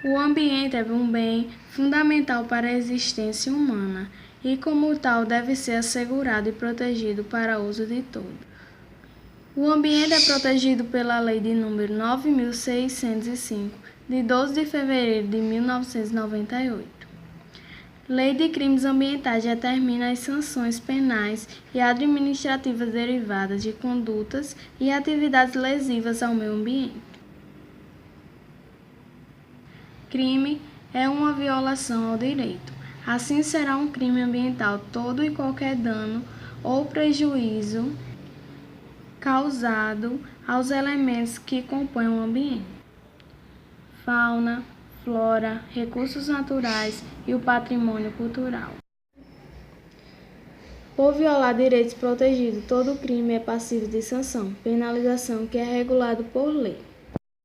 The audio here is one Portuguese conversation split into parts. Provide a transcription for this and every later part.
O ambiente é um bem fundamental para a existência humana e, como tal, deve ser assegurado e protegido para uso de todos. O ambiente é protegido pela Lei de número 9.605, de 12 de fevereiro de 1998. Lei de Crimes Ambientais determina as sanções penais e administrativas derivadas de condutas e atividades lesivas ao meio ambiente. Crime é uma violação ao direito. Assim será um crime ambiental todo e qualquer dano ou prejuízo causado aos elementos que compõem o ambiente: fauna, flora, recursos naturais e o patrimônio cultural. Por violar direitos protegidos, todo crime é passível de sanção, penalização que é regulado por lei.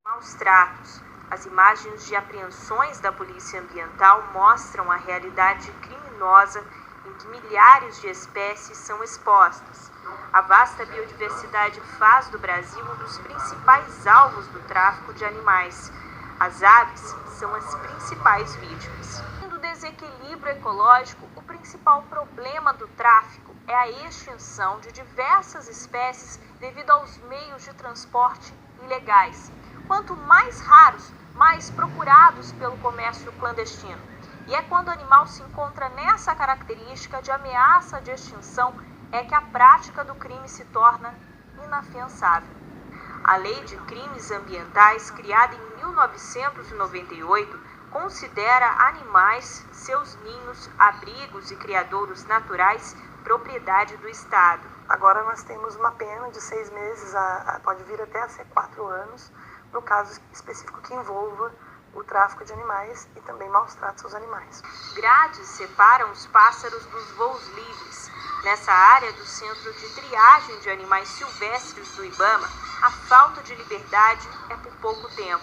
Maus tratos. As imagens de apreensões da Polícia Ambiental mostram a realidade criminosa em que milhares de espécies são expostas. A vasta biodiversidade faz do Brasil um dos principais alvos do tráfico de animais. As aves são as principais vítimas. Do desequilíbrio ecológico, o principal problema do tráfico é a extinção de diversas espécies devido aos meios de transporte ilegais. Quanto mais raros, mais procurados pelo comércio clandestino. E é quando o animal se encontra nessa característica de ameaça de extinção é que a prática do crime se torna inafiançável. A Lei de Crimes Ambientais, criada em 1998, considera animais, seus ninhos, abrigos e criadouros naturais propriedade do Estado. Agora nós temos uma pena de 6 meses, pode vir até a ser 4 anos, no caso específico que envolva o tráfico de animais e também maus tratos aos animais. Grades separam os pássaros dos voos livres. Nessa área do Centro de Triagem de Animais Silvestres do IBAMA, a falta de liberdade é por pouco tempo.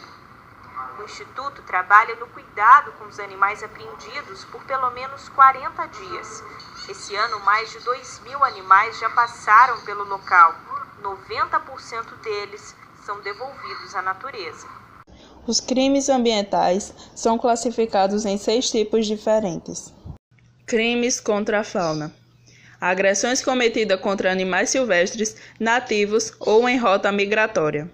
O Instituto trabalha no cuidado com os animais apreendidos por pelo menos 40 dias. Esse ano, mais de 2.000 animais já passaram pelo local. 90% deles são devolvidos à natureza. Os crimes ambientais são classificados em 6 tipos diferentes. Crimes contra a fauna. Agressões cometidas contra animais silvestres, nativos ou em rota migratória,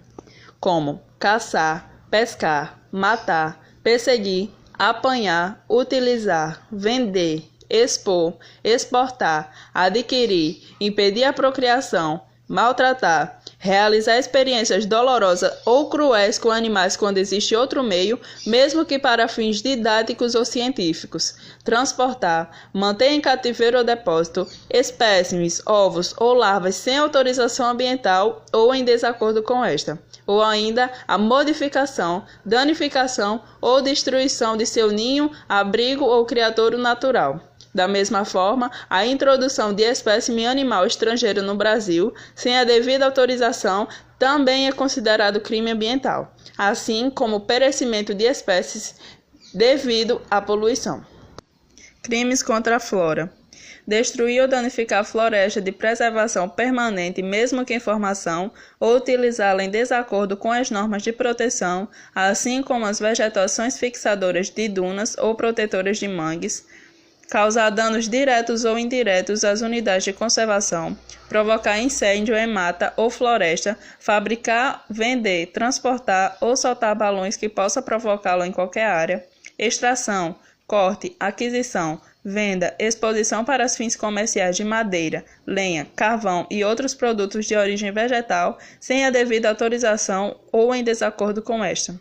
como caçar, pescar, matar, perseguir, apanhar, utilizar, vender, expor, exportar, adquirir, impedir a procriação, maltratar, realizar experiências dolorosas ou cruéis com animais quando existe outro meio, mesmo que para fins didáticos ou científicos, transportar, manter em cativeiro ou depósito espécimes, ovos ou larvas sem autorização ambiental ou em desacordo com esta, ou ainda a modificação, danificação ou destruição de seu ninho, abrigo ou criadouro natural. Da mesma forma, a introdução de espécime animal estrangeiro no Brasil, sem a devida autorização, também é considerado crime ambiental, assim como o perecimento de espécies devido à poluição. Crimes contra a flora. Destruir ou danificar floresta de preservação permanente, mesmo que em formação, ou utilizá-la em desacordo com as normas de proteção, assim como as vegetações fixadoras de dunas ou protetoras de mangues, causar danos diretos ou indiretos às unidades de conservação, provocar incêndio em mata ou floresta, fabricar, vender, transportar ou soltar balões que possa provocá-lo em qualquer área, extração, corte, aquisição, venda, exposição para fins comerciais de madeira, lenha, carvão e outros produtos de origem vegetal sem a devida autorização ou em desacordo com esta.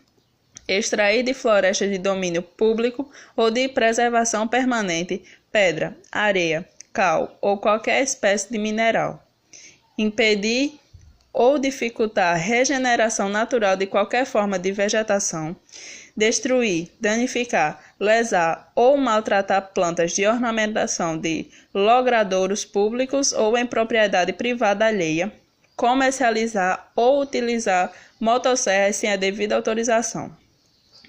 Extrair de florestas de domínio público ou de preservação permanente pedra, areia, cal ou qualquer espécie de mineral. Impedir ou dificultar a regeneração natural de qualquer forma de vegetação. Destruir, danificar, lesar ou maltratar plantas de ornamentação de logradouros públicos ou em propriedade privada alheia. Comercializar ou utilizar motosserras sem a devida autorização.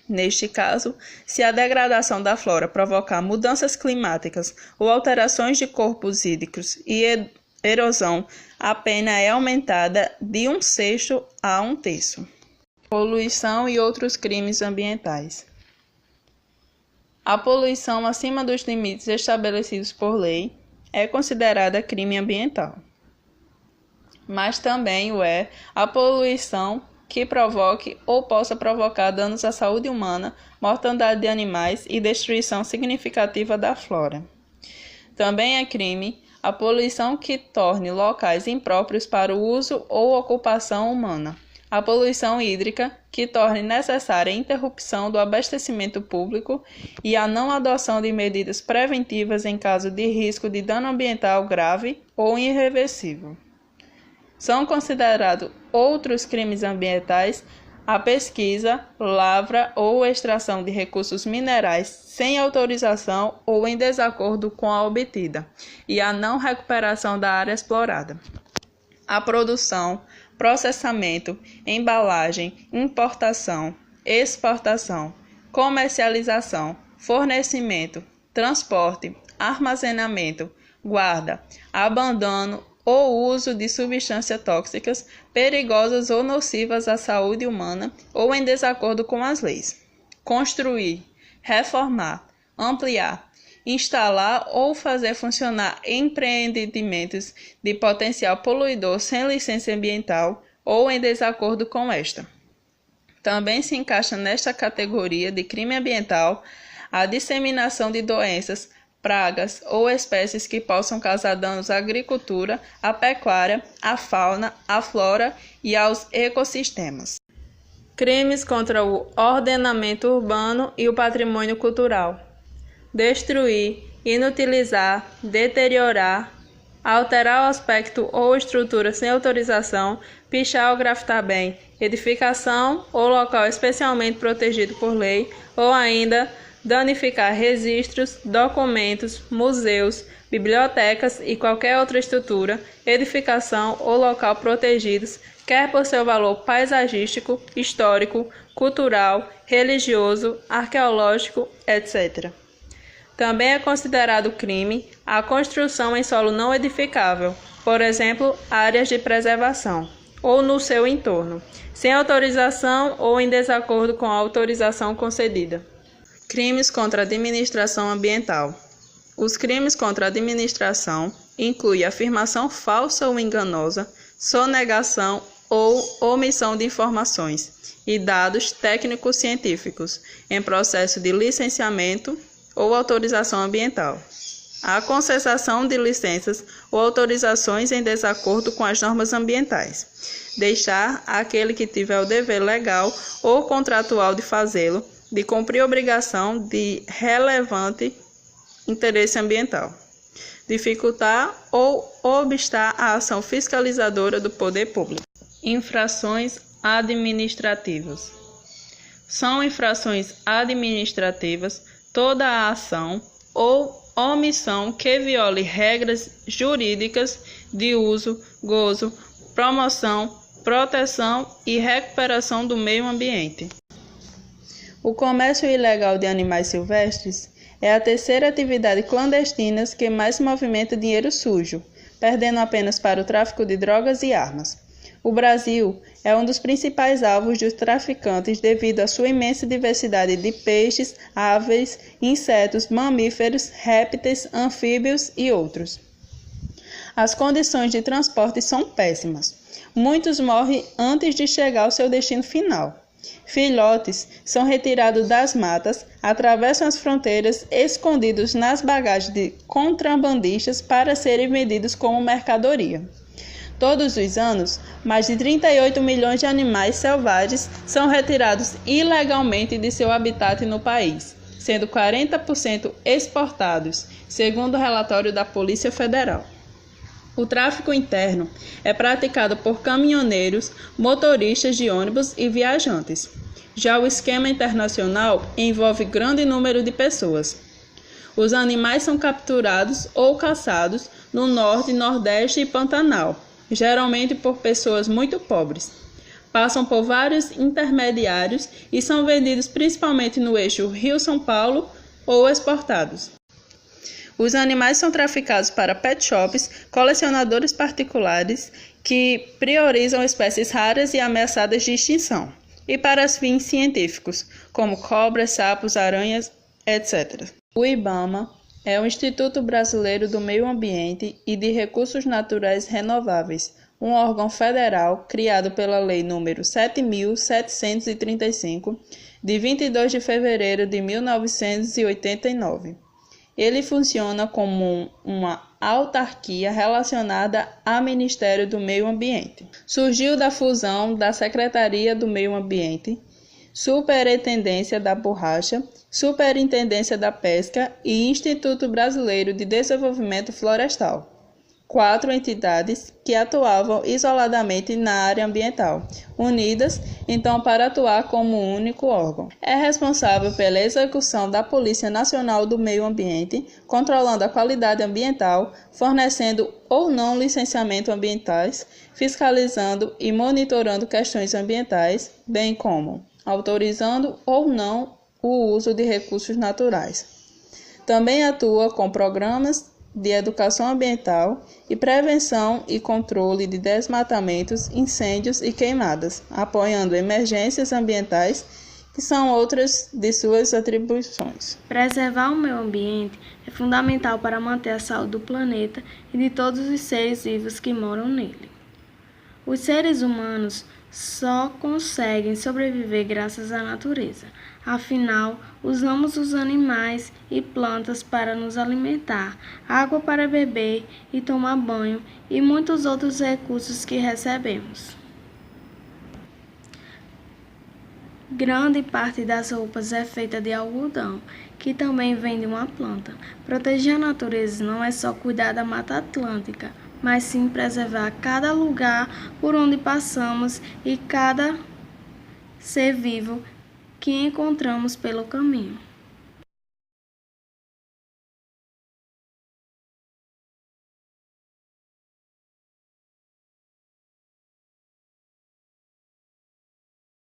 Neste caso, se a degradação da flora provocar mudanças climáticas ou alterações de corpos hídricos e erosão, a pena é aumentada de 1/6 a 1/3. Poluição e outros crimes ambientais. A poluição acima dos limites estabelecidos por lei é considerada crime ambiental. Mas também o é a poluição que provoque ou possa provocar danos à saúde humana, mortandade de animais e destruição significativa da flora. Também é crime a poluição que torne locais impróprios para o uso ou ocupação humana. A poluição hídrica que torne necessária a interrupção do abastecimento público e a não adoção de medidas preventivas em caso de risco de dano ambiental grave ou irreversível. São considerados outros crimes ambientais a pesquisa, lavra ou extração de recursos minerais sem autorização ou em desacordo com a obtida, e a não recuperação da área explorada. A produção, processamento, embalagem, importação, exportação, comercialização, fornecimento, transporte, armazenamento, guarda, abandono ou uso de substâncias tóxicas, perigosas ou nocivas à saúde humana ou em desacordo com as leis. Construir, reformar, ampliar, instalar ou fazer funcionar empreendimentos de potencial poluidor sem licença ambiental ou em desacordo com esta. Também se encaixa nesta categoria de crime ambiental a disseminação de doenças, pragas ou espécies que possam causar danos à agricultura, à pecuária, à fauna, à flora e aos ecossistemas. Crimes contra o ordenamento urbano e o patrimônio cultural. Destruir, inutilizar, deteriorar, alterar o aspecto ou estrutura sem autorização, pichar ou grafitar bem, edificação ou local especialmente protegido por lei, ou ainda danificar registros, documentos, museus, bibliotecas e qualquer outra estrutura, edificação ou local protegidos, quer por seu valor paisagístico, histórico, cultural, religioso, arqueológico, etc. Também é considerado crime a construção em solo não edificável, por exemplo, áreas de preservação, ou no seu entorno, sem autorização ou em desacordo com a autorização concedida. Crimes contra a administração ambiental. Os crimes contra a administração incluem afirmação falsa ou enganosa, sonegação ou omissão de informações e dados técnicos científicos em processo de licenciamento ou autorização ambiental. A concessão de licenças ou autorizações em desacordo com as normas ambientais. Deixar aquele que tiver o dever legal ou contratual de fazê-lo, de cumprir obrigação de relevante interesse ambiental. Dificultar ou obstar a ação fiscalizadora do poder público. Infrações administrativas. São infrações administrativas toda a ação ou omissão que viole regras jurídicas de uso, gozo, promoção, proteção e recuperação do meio ambiente. O comércio ilegal de animais silvestres é a terceira atividade clandestina que mais movimenta dinheiro sujo, perdendo apenas para o tráfico de drogas e armas. O Brasil é um dos principais alvos dos traficantes devido à sua imensa diversidade de peixes, aves, insetos, mamíferos, répteis, anfíbios e outros. As condições de transporte são péssimas. Muitos morrem antes de chegar ao seu destino final. Filhotes são retirados das matas, atravessam as fronteiras escondidos nas bagagens de contrabandistas para serem vendidos como mercadoria. Todos os anos, mais de 38 milhões de animais selvagens são retirados ilegalmente de seu habitat no país, sendo 40% exportados, segundo o relatório da Polícia Federal. O tráfico interno é praticado por caminhoneiros, motoristas de ônibus e viajantes. Já o esquema internacional envolve grande número de pessoas. Os animais são capturados ou caçados no Norte, Nordeste e Pantanal, geralmente por pessoas muito pobres. Passam por vários intermediários e são vendidos principalmente no eixo Rio-São Paulo ou exportados. Os animais são traficados para pet shops, colecionadores particulares que priorizam espécies raras e ameaçadas de extinção, e para fins científicos, como cobras, sapos, aranhas, etc. O IBAMA é o Instituto Brasileiro do Meio Ambiente e de Recursos Naturais Renováveis, um órgão federal criado pela Lei nº 7.735, de 22 de fevereiro de 1989. Ele funciona como uma autarquia relacionada ao Ministério do Meio Ambiente. Surgiu da fusão da Secretaria do Meio Ambiente, Superintendência da Borracha, Superintendência da Pesca e Instituto Brasileiro de Desenvolvimento Florestal. 4 entidades que atuavam isoladamente na área ambiental, unidas então para atuar como um único órgão. É responsável pela execução da Polícia Nacional do Meio Ambiente, controlando a qualidade ambiental, fornecendo ou não licenciamentos ambientais, fiscalizando e monitorando questões ambientais, bem como autorizando ou não o uso de recursos naturais. Também atua com programas de educação ambiental e prevenção e controle de desmatamentos, incêndios e queimadas, apoiando emergências ambientais, que são outras de suas atribuições. Preservar o meio ambiente é fundamental para manter a saúde do planeta e de todos os seres vivos que moram nele. Os seres humanos só conseguem sobreviver graças à natureza. Afinal, usamos os animais e plantas para nos alimentar, água para beber e tomar banho e muitos outros recursos que recebemos. Grande parte das roupas é feita de algodão, que também vem de uma planta. Proteger a natureza não é só cuidar da Mata Atlântica, mas sim preservar cada lugar por onde passamos e cada ser vivo que encontramos pelo caminho.